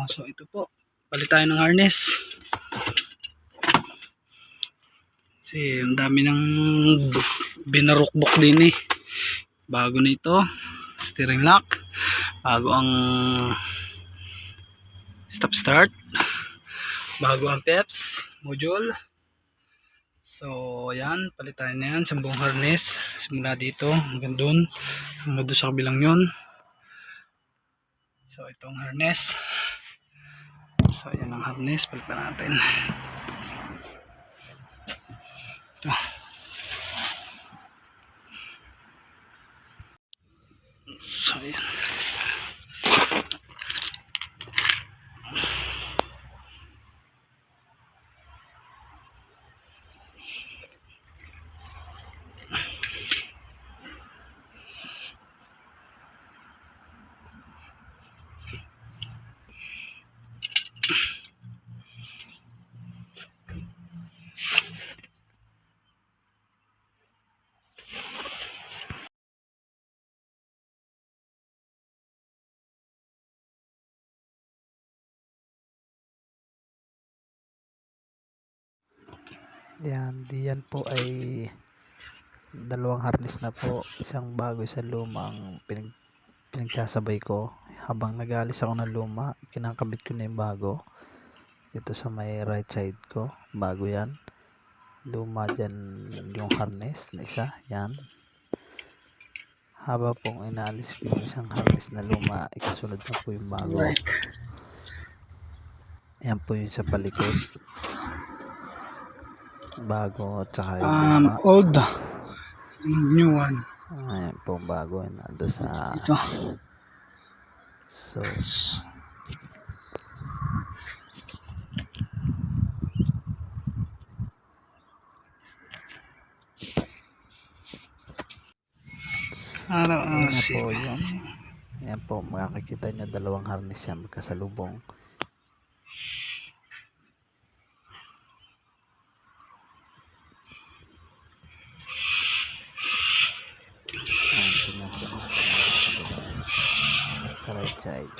So ito po, palit tayo ng harness. Kasi ang dami ng binarukbok din eh. Bago na ito, steering lock, bago ang stop start, bago ang peps module. So ayan, palit tayo na yan, 10 harness simula dito hanggang dun, hanggang doon sa kabilang yun. So itong harness, so ayan ang harness, palitan natin ito. So ayan, diyan po ay dalawang harness na po, isang bago, isang luma ang pinagsasabay ko. Habang nag-aalis ako ng luma, kinakabit ko na yung bago dito sa may right side ko. Bago yan, luma dyan yung harness na isa, yan. Haba pong inaalis ko yung isang harness na luma, ikasunod na po yung bago. right. Yan po yung sa palikod, bago, at saka yung luma. Old new one. Ayan po bago, nando sa Ito. So Ayan po yun. Ayan po, makikita nyo dalawang harness yan magkasalubong. Ayan, tingnan po sa right side.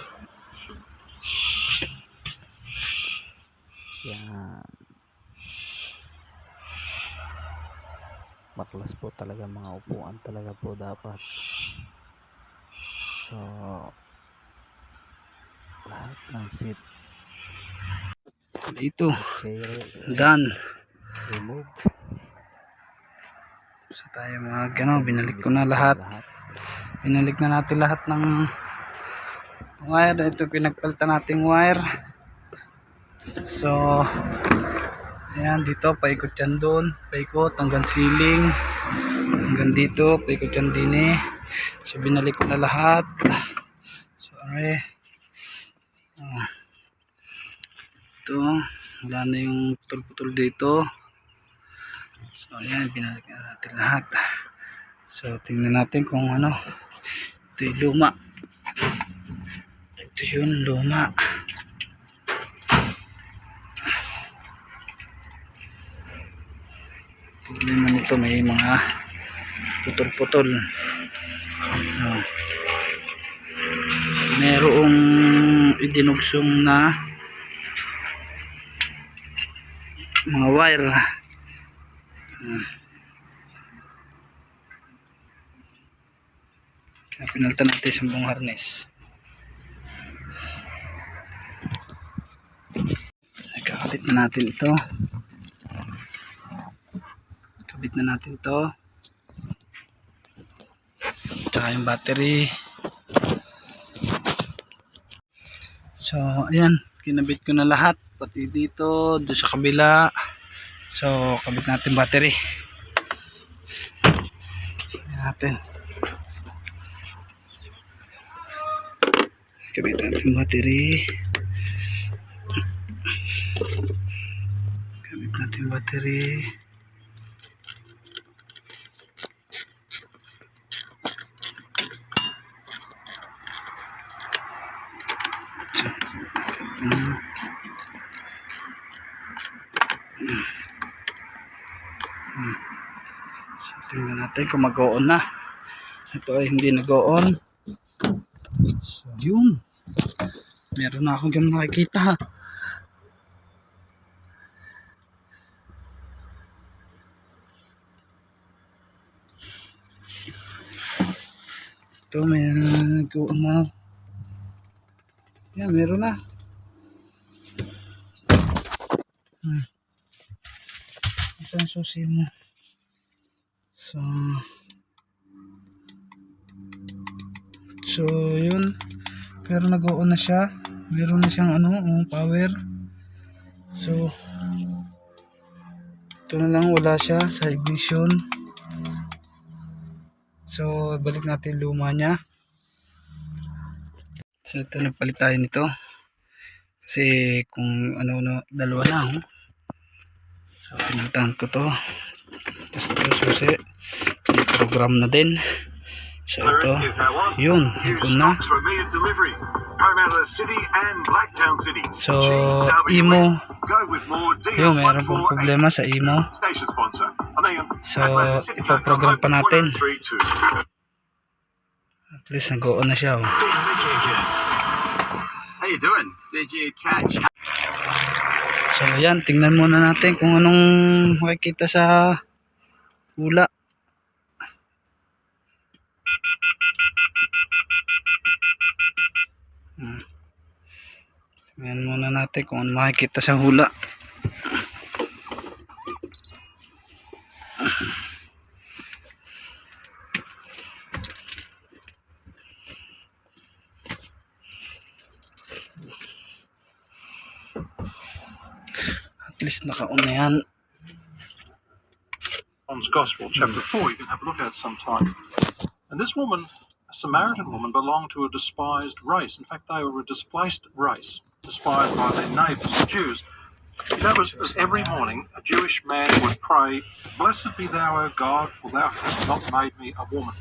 Yan, baklas po talaga, mga upuan talaga po dapat. So lahat ng seat dito chair done. remove. So tayo mga gano, binalik ko na lahat. Binalik na natin lahat ng wire. Ito pinagpalitan nating wire. So ayan, dito paikot yan doon, paikot hanggang ceiling, hanggang dito paikot yan din eh. So binalik ko na lahat. Sorry. Ito, wala na yung putol-putol dito. So ayan, binalik na natin lahat. So tingnan natin kung ano. Ito yung luma. Ito yung luma. Problema nito, may mga putol-putol. Merong idinugsong na mga wire. Kaya pinalitan natin sa buong harness. Nagkakabit na natin ito. Kabit na natin ito. Tsaka yung battery. So ayan, kinabit ko na lahat. Pati dito, doon sa kabila. So kabit natin battery. Ayan natin. Kabit natin battery. Kabit natin battery. tingnan natin kung mag-on na. Ito ay hindi nag-on. So yun, meron na akong ganun nakikita. Ito may nag-on na. Yan, meron na. Saan susi mo? So yun, pero nag-on na siya. Meron na siyang power. So ito na lang, wala siya sa ignition. So balik natin luma niya. So ito, nagpalit tayo nito kasi kung dalawa lang. So pinalitan ko to. Tapos ito susi, may program na din. So ito, yun, nag-on na. So imo, yun, meron pong problema sa imo. So ipoprogram pa natin. At least nag-on na siya. How you doing? Did you catch? So ayan, tingnan muna natin kung anong makikita sa hula. Tingnan muna natin kung ano makikita sa hula. At least naka-on na yan. John's Gospel, chapter 4, you can have a look at it sometime. And this woman, a Samaritan woman, belonged to a despised race. In fact, they were a displaced race, despised by their neighbours, the Jews. You know, as every morning a Jewish man would pray, "Blessed be thou, O God, for thou hast not made me a woman."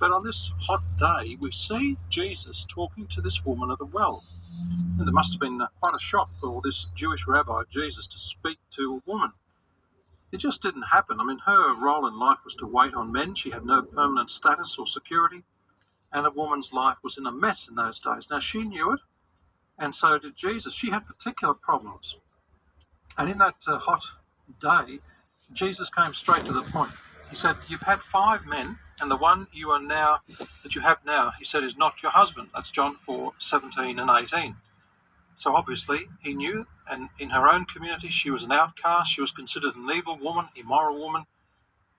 But on this hot day, we see Jesus talking to this woman at the well. And there must have been quite a shock for this Jewish rabbi, Jesus, to speak to a woman. It just didn't happen. I mean, her role in life was to wait on men. She had no permanent status or security. And a woman's life was in a mess in those days. Now, she knew it, and so did Jesus. She had particular problems. And in that hot day, Jesus came straight to the point. He said, "You've had 5 men, and the one you have now, he said, is not your husband." That's John 4:17 and 18. So obviously he knew, and in her own community she was an outcast. She was considered an evil woman, immoral woman,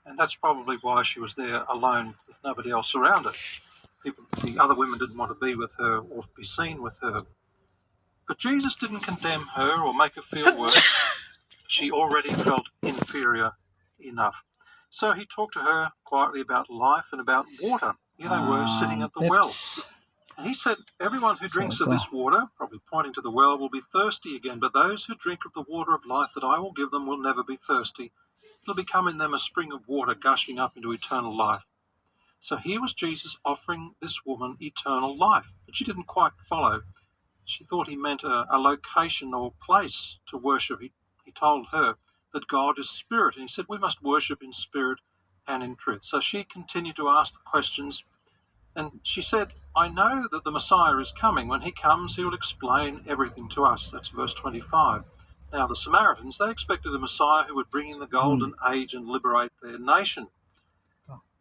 and that's probably why she was there alone with nobody else around her. The other women didn't want to be with her or be seen with her. But Jesus didn't condemn her or make her feel worse. She already felt inferior enough. So he talked to her quietly about life and about water. Here they were sitting at the well. And he said, "Everyone who drinks of this water," probably pointing to the well, "will be thirsty again. But those who drink of the water of life that I will give them will never be thirsty. It'll become in them a spring of water gushing up into eternal life." So here was Jesus offering this woman eternal life. But she didn't quite follow. She thought he meant a location or place to worship. He told her that God is spirit. And he said we must worship in spirit and in truth. So she continued to ask the questions. And she said, "I know that the Messiah is coming. When he comes, he will explain everything to us." That's verse 25. Now, the Samaritans, they expected a Messiah who would bring in the golden age and liberate their nation.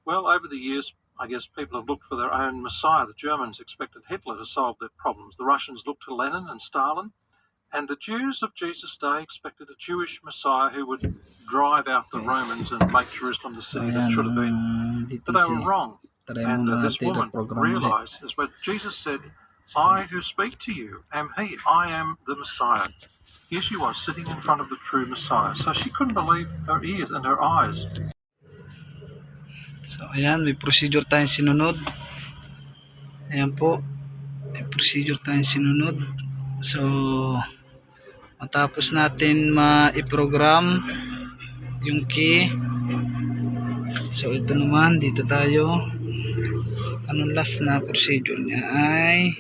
Well, over the years, I guess people have looked for their own Messiah. The Germans expected Hitler to solve their problems. The Russians looked to Lenin and Stalin. And the Jews of Jesus' day expected a Jewish Messiah who would drive out the Romans and make Jerusalem the city that should have been. But they were wrong. And this woman realized is what Jesus said, "I who speak to you am he. I am the Messiah." Here she was sitting in front of the true Messiah. So she couldn't believe her ears and her eyes. So ayan, may procedure tayong sinunod. Ayan po, may procedure tayong sinunod. So matapos natin ma-program yung key, so ito naman, dito tayo. Anong last na procedure niya ay,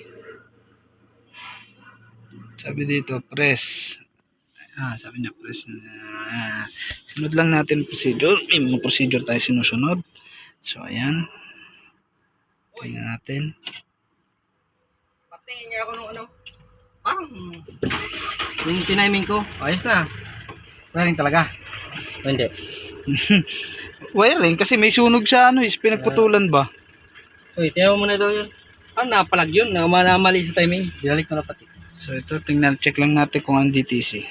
sabi dito, press. Sabi niya press na. Sunod lang natin procedure. May mga procedure tayo sinusunod. So, ayan. Tingnan natin. Patingin niya ako nung ano. Parang yung tiniming ko, ayos na. Wiring talaga. O, hindi. Wiring, kasi may sunog sa ano, is pinagputulan ba? Uy, tingnan mo muna daw yun. Ano, napalag yun. Namali sa timing. Binalik ko na pati. So, ito, tingnan, check lang natin kung ang DTC.